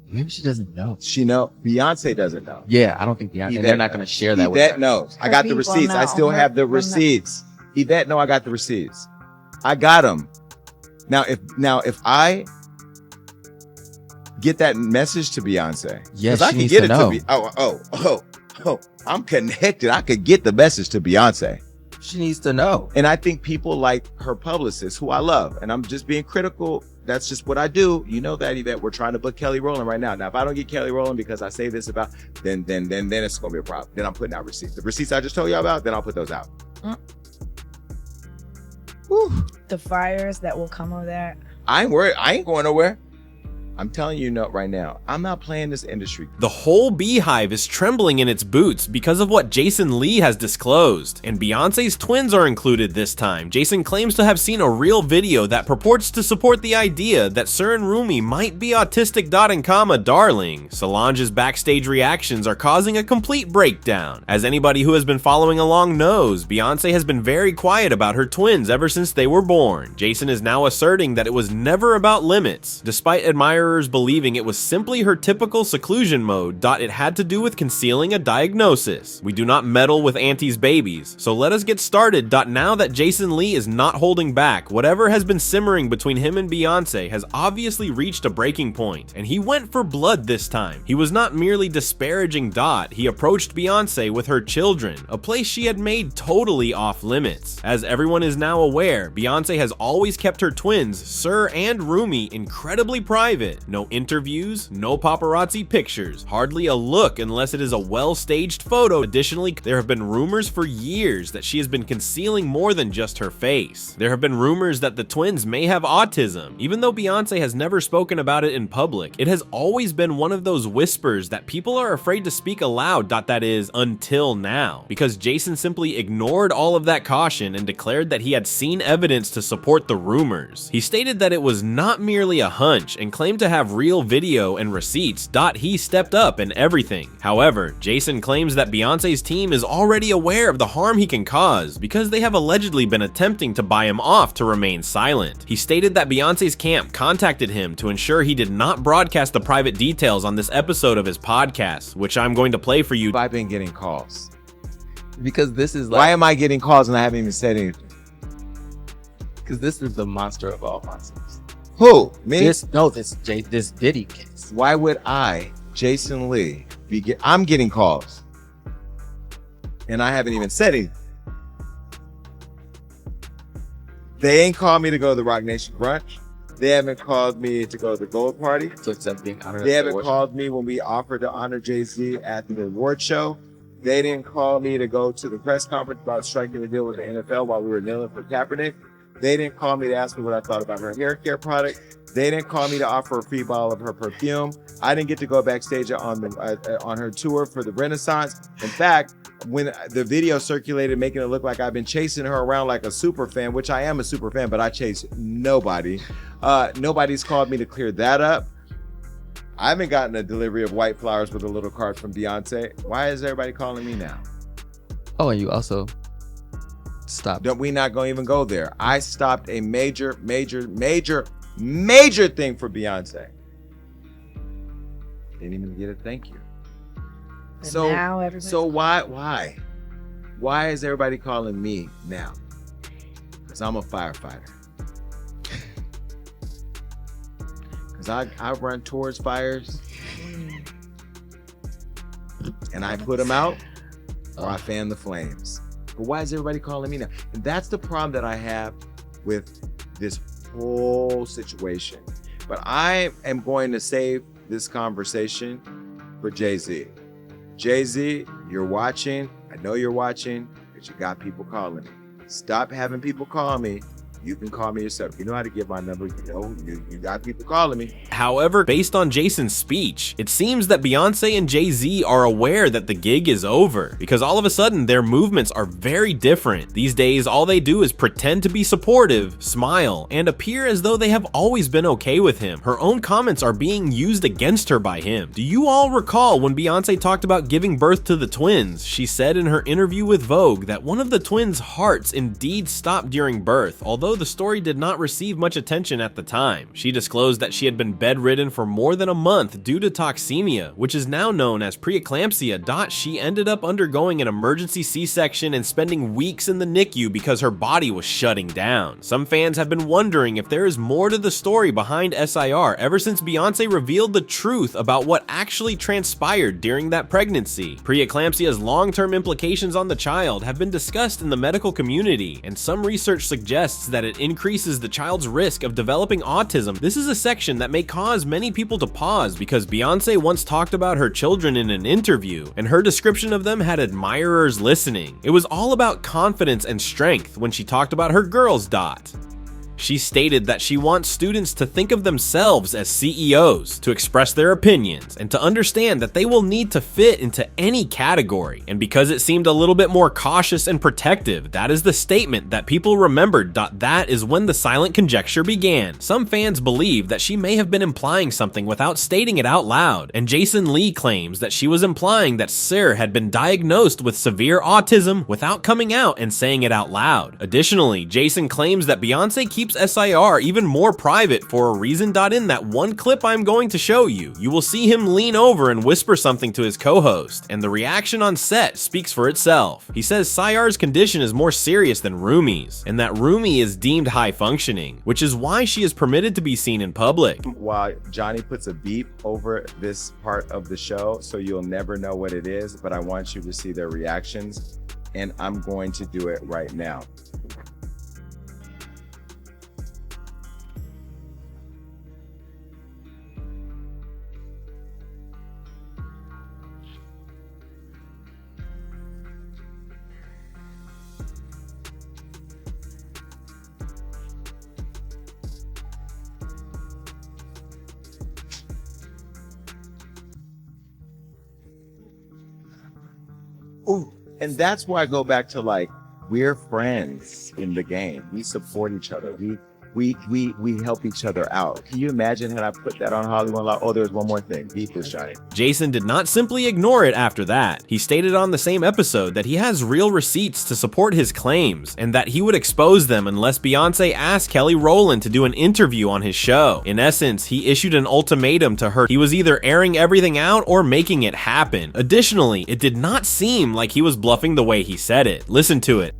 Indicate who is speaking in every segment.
Speaker 1: Maybe she doesn't know.
Speaker 2: Beyonce doesn't know.
Speaker 1: Yeah, I don't think Beyonce. They're not going to share that with her.
Speaker 2: Yvette knows. I got the receipts. I still have the receipts. Yvette, I got the receipts. I got them. Now, if I get that message to Beyonce,
Speaker 1: yes,
Speaker 2: I can get it to I'm connected. I could get the message to Beyonce.
Speaker 1: She needs to know.
Speaker 2: And I think people like her publicist, who I love, and I'm just being critical. That's just what I do. You know that, Yvette. We're trying to book Kelly Rowland right now. Now, if I don't get Kelly Rowland because I say this about, then it's gonna be a problem. Then I'm putting out receipts. The receipts I just told you about, then I'll put those out.
Speaker 3: The fires that will come of that.
Speaker 2: I ain't worried. I ain't going nowhere. I'm telling you right now, I'm not playing this industry.
Speaker 4: The whole beehive is trembling in its boots because of what Jason Lee has disclosed, and Beyonce's twins are included this time. Jason claims to have seen a real video that purports to support the idea that Sir and Rumi might be autistic ... darling. Solange's backstage reactions are causing a complete breakdown. As anybody who has been following along knows, Beyonce has been very quiet about her twins ever since they were born. Jason is now asserting that it was never about limits, despite admirers believing it was simply her typical seclusion mode. It had to do with concealing a diagnosis. We do not meddle with Auntie's babies, so let us get started. Now that Jason Lee is not holding back, whatever has been simmering between him and Beyonce has obviously reached a breaking point, and he went for blood this time. He was not merely disparaging he approached Beyonce with her children, a place she had made totally off limits. As everyone is now aware, Beyonce has always kept her twins, Sir and Rumi, incredibly private. No interviews, no paparazzi pictures, hardly a look unless it is a well-staged photo. Additionally, there have been rumors for years that she has been concealing more than just her face. There have been rumors that the twins may have autism. Even though Beyonce has never spoken about it in public, it has always been one of those whispers that people are afraid to speak aloud. That is, until now, because Jason simply ignored all of that caution and declared that he had seen evidence to support the rumors. He stated that it was not merely a hunch and claimed to have real video and receipts. He stepped up and everything. However, Jason claims that Beyonce's team is already aware of the harm he can cause because they have allegedly been attempting to buy him off to remain silent. He stated that Beyonce's camp contacted him to ensure he did not broadcast the private details on this episode of his podcast, which I'm going to play for you.
Speaker 2: I've been getting calls.
Speaker 1: Because this is like...
Speaker 2: Why am I getting calls and I haven't even said anything?
Speaker 1: Because this is the monster of all monsters.
Speaker 2: Who? Me?
Speaker 1: This Diddy case.
Speaker 2: Why would I, Jason Lee, I'm getting calls. And I haven't even said anything. They ain't called me to go to the Rock Nation brunch. They haven't called me to go to the Gold Party.
Speaker 1: To accept being honored.
Speaker 2: They haven't called me when we offered to honor Jay-Z at the award show. They didn't call me to go to the press conference about striking a deal with the NFL while we were kneeling for Kaepernick. They didn't call me to ask me what I thought about her hair care product. They didn't call me to offer a free bottle of her perfume. I didn't get to go backstage on her tour for the Renaissance. In fact, when the video circulated making it look like I've been chasing her around like a super fan, which I am a super fan, but I chase nobody. Nobody's called me to clear that up. I haven't gotten a delivery of white flowers with a little card from Beyonce. Why is everybody calling me now?
Speaker 1: Oh, and you also stopped.
Speaker 2: Don't we not going to even go there? I stopped a major thing for Beyonce. Didn't even get a thank you.
Speaker 3: And now
Speaker 2: so why is everybody calling me now? Because I'm a firefighter. Because I run towards fires and I put them out or I fan the flames. But why is everybody calling me now? And that's the problem that I have with this whole situation. But I am going to save this conversation for Jay-Z. Jay-Z, you're watching. I know you're watching, but you got people calling me. Stop having people call me. You can call me yourself. You know how to get my number. You know, you got people calling me.
Speaker 4: However, based on Jason's speech, it seems that Beyonce and Jay-Z are aware that the gig is over because all of a sudden their movements are very different. These days, all they do is pretend to be supportive, smile, and appear as though they have always been okay with him. Her own comments are being used against her by him. Do you all recall when Beyonce talked about giving birth to the twins? She said in her interview with Vogue that one of the twins' hearts indeed stopped during birth, although though the story did not receive much attention at the time. She disclosed that she had been bedridden for more than a month due to toxemia, which is now known as preeclampsia. She ended up undergoing an emergency C-section and spending weeks in the NICU because her body was shutting down. Some fans have been wondering if there is more to the story behind SIR ever since Beyonce revealed the truth about what actually transpired during that pregnancy. Preeclampsia's long-term implications on the child have been discussed in the medical community, and some research suggests that it increases the child's risk of developing autism. This is a section that may cause many people to pause because Beyonce once talked about her children in an interview, and her description of them had admirers listening. It was all about confidence and strength when she talked about her girls. She stated that she wants students to think of themselves as CEOs, to express their opinions, and to understand that they will need to fit into any category. And because it seemed a little bit more cautious and protective, that is the statement that people remembered. That is when the silent conjecture began. Some fans believe that she may have been implying something without stating it out loud, and Jason Lee claims that she was implying that Sir had been diagnosed with severe autism without coming out and saying it out loud. Additionally, Jason claims that Beyonce keeps SIR even more private for a reason. In that one clip I'm going to show you, you will see him lean over and whisper something to his co-host, and the reaction on set speaks for itself. He says SIR's condition is more serious than Rumi's, and that Rumi is deemed high functioning, which is why she is permitted to be seen in public.
Speaker 2: While Johnny puts a beep over this part of the show, so you'll never know what it is, but I want you to see their reactions, and I'm going to do it right now. Ooh, and that's why I go back to, like, we're friends in the game. We support each other. We help each other out. Can you imagine had I put that on Hollywood Law? Oh, there's one more thing. Beef is shining.
Speaker 4: Jason did not simply ignore it after that. He stated on the same episode that he has real receipts to support his claims, and that he would expose them unless Beyonce asked Kelly Rowland to do an interview on his show. In essence, he issued an ultimatum to her. He was either airing everything out or making it happen. Additionally, it did not seem like he was bluffing the way he said it. Listen to it.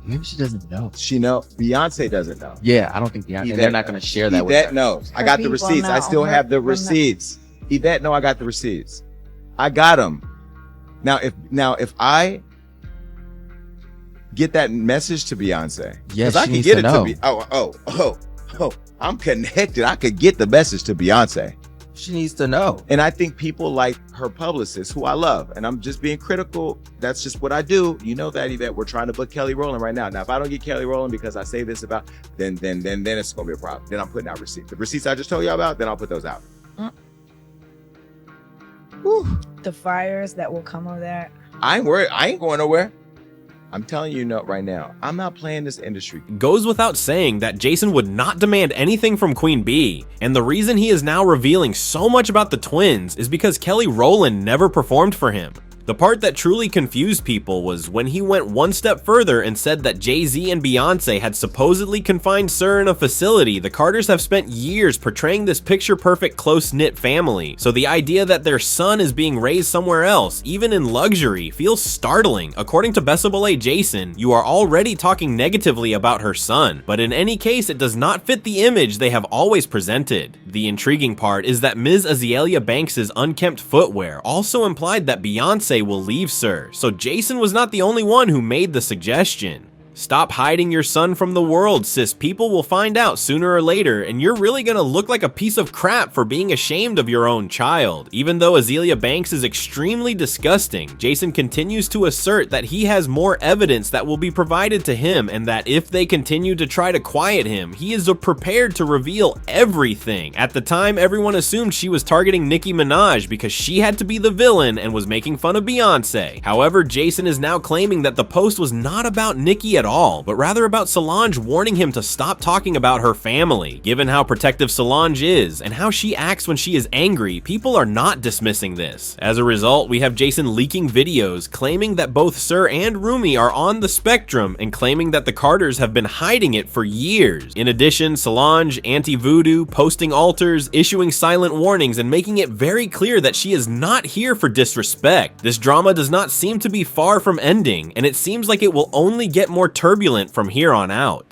Speaker 1: Maybe she doesn't know.
Speaker 2: She know. Beyonce doesn't know.
Speaker 1: Yeah, I don't think Beyonce. They're not going to share that with her.
Speaker 2: Yvette knows. I got the receipts. I still have the receipts. Yvette, no, I got the receipts. I got them. Now, if I get that message to Beyonce,
Speaker 1: yes,
Speaker 2: I can get it to me. Oh, I'm connected. I could get the message to Beyonce.
Speaker 1: She needs to know.
Speaker 2: And I think people like her publicist, who I love, and I'm just being critical. That's just what I do. You know that, Yvette. We're trying to book Kelly Rowland right now. Now, if I don't get Kelly Rowland because I say this about, then it's gonna be a problem. Then I'm putting out receipts. The receipts I just told you about, then I'll put those out.
Speaker 3: Whew. The fires that will come over there.
Speaker 2: I ain't worried. I ain't going nowhere. I'm telling you right now, I'm not playing this industry.
Speaker 4: Goes without saying that Jason would not demand anything from Queen Bee, and the reason he is now revealing so much about the twins is because Kelly Rowland never performed for him. The part that truly confused people was when he went one step further and said that Jay-Z and Beyonce had supposedly confined Sir in a facility. The Carters have spent years portraying this picture-perfect, close-knit family, so the idea that their son is being raised somewhere else, even in luxury, feels startling. According to Besibole Jason, you are already talking negatively about her son, but in any case, it does not fit the image they have always presented. The intriguing part is that Ms. Azealia Banks' unkempt footwear also implied that Beyonce will leave Sir, so Jason was not the only one who made the suggestion. Stop hiding your son from the world, sis. People will find out sooner or later, and you're really gonna look like a piece of crap for being ashamed of your own child. Even though Azealia Banks is extremely disgusting, Jason continues to assert that he has more evidence that will be provided to him, and that if they continue to try to quiet him, he is prepared to reveal everything. At the time, everyone assumed she was targeting Nicki Minaj because she had to be the villain and was making fun of Beyonce. However, Jason is now claiming that the post was not about Nicki at all, but rather about Solange warning him to stop talking about her family. Given how protective Solange is, and how she acts when she is angry, people are not dismissing this. As a result, we have Jason leaking videos claiming that both Sir and Rumi are on the spectrum and claiming that the Carters have been hiding it for years. In addition, Solange, anti-voodoo, posting altars, issuing silent warnings, and making it very clear that she is not here for disrespect. This drama does not seem to be far from ending, and it seems like it will only get more turbulent from here on out.